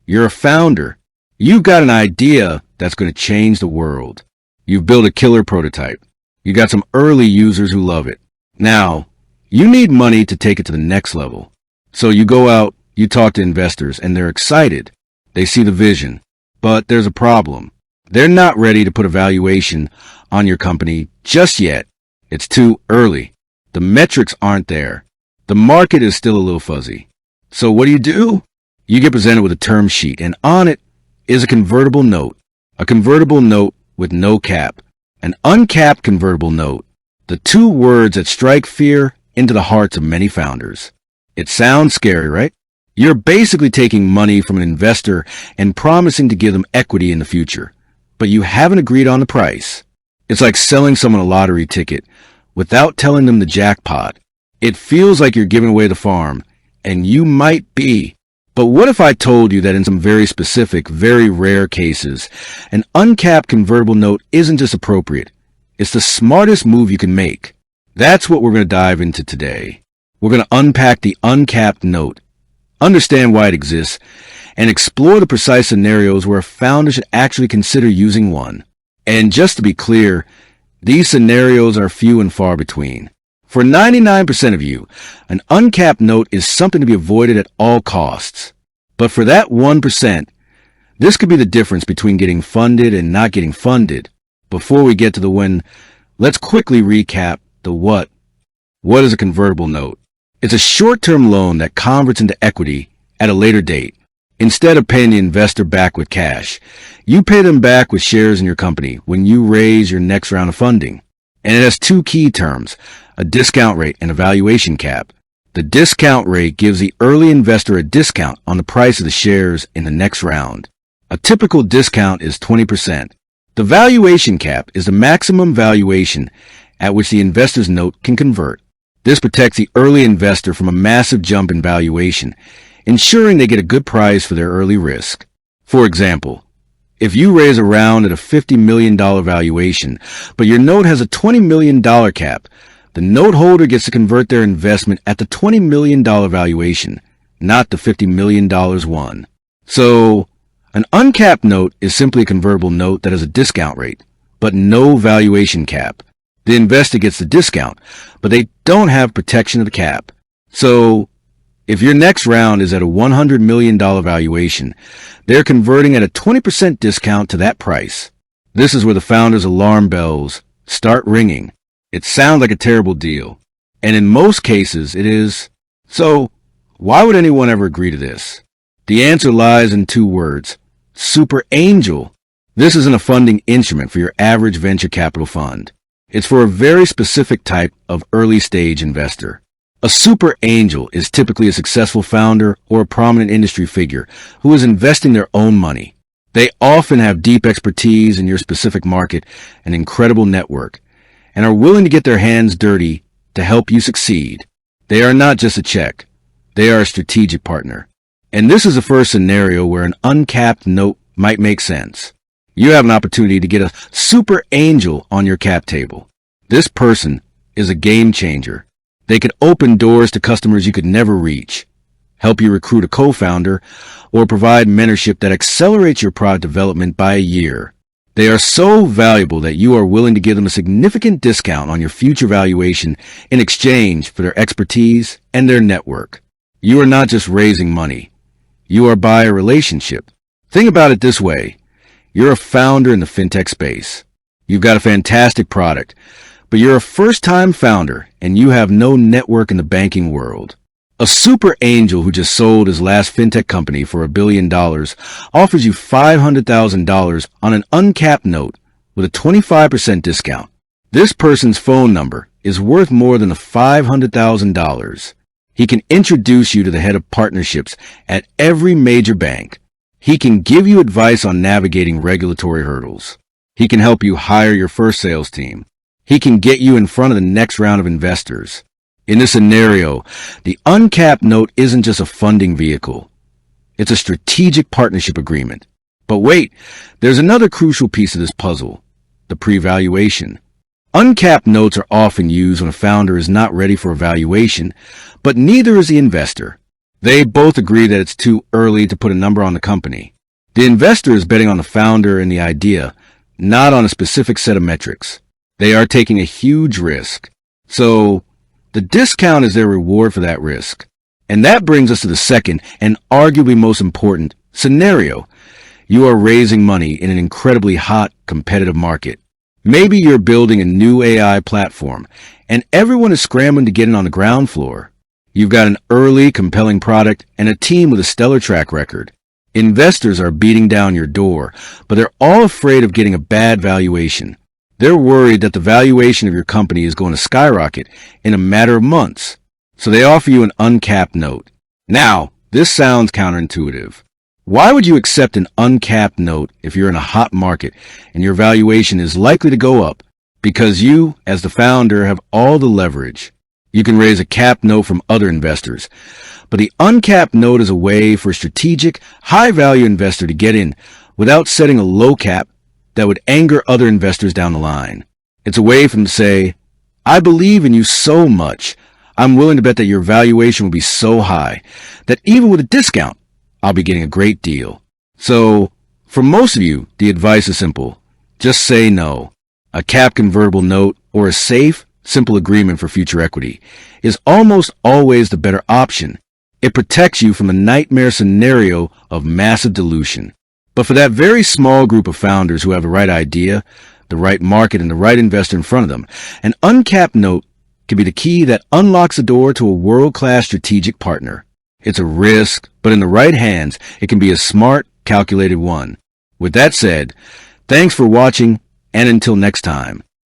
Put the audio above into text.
You're a founder. You've got an idea that's going to change the world. You've built a killer prototype. You got some early users who love it. Now, you need money to take it to the next level. So you go out, you talk to investors, and they're excited. They see the vision. But there's a problem. They're not ready to put a valuation on your company just yet. It's too early. The metrics aren't there. The market is still a little fuzzy. So what do? You get presented with a term sheet, and on it is a convertible note. A convertible note with no cap. An uncapped convertible note. The two words that strike fear into the hearts of many founders. It sounds scary, right? You're basically taking money from an investor and promising to give them equity in the future. But you haven't agreed on the price. It's like selling someone a lottery ticket without telling them the jackpot. It feels like you're giving away the farm, and you might be. But what if I told you that in some very specific, very rare cases, an uncapped convertible note isn't just appropriate, it's the smartest move you can make? That's what we're going to dive into today. We're going to unpack the uncapped note, understand why it exists, and explore the precise scenarios where a founder should actually consider using one. And just to be clear, these scenarios are few and far between. For 99% of you, an uncapped note is something to be avoided at all costs. But for that 1%, this could be the difference between getting funded and not getting funded. Before we get to the when, let's quickly recap the what. What is a convertible note? It's a short-term loan that converts into equity at a later date. Instead of paying the investor back with cash, you pay them back with shares in your company when you raise your next round of funding. And it has two key terms, a discount rate and a valuation cap. The discount rate gives the early investor a discount on the price of the shares in the next round. A typical discount is 20%. The valuation cap is the maximum valuation at which the investor's note can convert. This protects the early investor from a massive jump in valuation, ensuring they get a good price for their early risk. For example, if you raise a round at a $50 million valuation, but your note has a $20 million cap, the note holder gets to convert their investment at the $20 million valuation, not the $50 million won. So, an uncapped note is simply a convertible note that has a discount rate, but no valuation cap. The investor gets the discount, but they don't have protection of the cap. So, if your next round is at a $100 million valuation, they're converting at a 20% discount to that price. This is where the founder's alarm bells start ringing. It sounds like a terrible deal, and in most cases it is. So, why would anyone ever agree to this? The answer lies in two words: super angel. This isn't a funding instrument for your average venture capital fund. It's for a very specific type of early-stage investor. A super angel is typically a successful founder or a prominent industry figure who is investing their own money. They often have deep expertise in your specific market, an incredible network, and are willing to get their hands dirty to help you succeed. They are not just a check. They are a strategic partner. And this is the first scenario where an uncapped note might make sense. You have an opportunity to get a super angel on your cap table. This person is a game changer. They could open doors to customers you could never reach, help you recruit a co-founder, or provide mentorship that accelerates your product development by a year. They are so valuable that you are willing to give them a significant discount on your future valuation in exchange for their expertise and their network. You are not just raising money. You are buying a relationship. Think about it this way. You're a founder in the fintech space. You've got a fantastic product, but you're a first-time founder and you have no network in the banking world. A super angel who just sold his last fintech company for $1 billion offers you $500,000 on an uncapped note with a 25% discount. This person's phone number is worth more than the $500,000. He can introduce you to the head of partnerships at every major bank. He can give you advice on navigating regulatory hurdles. He can help you hire your first sales team. He can get you in front of the next round of investors. In this scenario, the uncapped note isn't just a funding vehicle. It's a strategic partnership agreement. But wait, there's another crucial piece of this puzzle, the pre-valuation. Uncapped notes are often used when a founder is not ready for a valuation, but neither is the investor. They both agree that it's too early to put a number on the company. The investor is betting on the founder and the idea, not on a specific set of metrics. They are taking a huge risk. So, the discount is their reward for that risk. And that brings us to the second and arguably most important scenario. You are raising money in an incredibly hot, competitive market. Maybe you're building a new AI platform, and everyone is scrambling to get in on the ground floor. You've got an early, compelling product and a team with a stellar track record. Investors are beating down your door, but they're all afraid of getting a bad valuation. They're worried that the valuation of your company is going to skyrocket in a matter of months. So they offer you an uncapped note. Now, this sounds counterintuitive. Why would you accept an uncapped note if you're in a hot market and your valuation is likely to go up? Because you, as the founder, have all the leverage. You can raise a capped note from other investors. But the uncapped note is a way for a strategic, high-value investor to get in without setting a low cap that would anger other investors down the line. It's a way for them to say, I believe in you so much, I'm willing to bet that your valuation will be so high that even with a discount, I'll be getting a great deal. So, for most of you, the advice is simple. Just say no. A capped convertible note or a safe, simple agreement for future equity is almost always the better option. It protects you from the nightmare scenario of massive dilution. But for that very small group of founders who have the right idea, the right market, and the right investor in front of them, an uncapped note can be the key that unlocks the door to a world-class strategic partner. It's a risk, but in the right hands, it can be a smart, calculated one. With that said, thanks for watching, and until next time.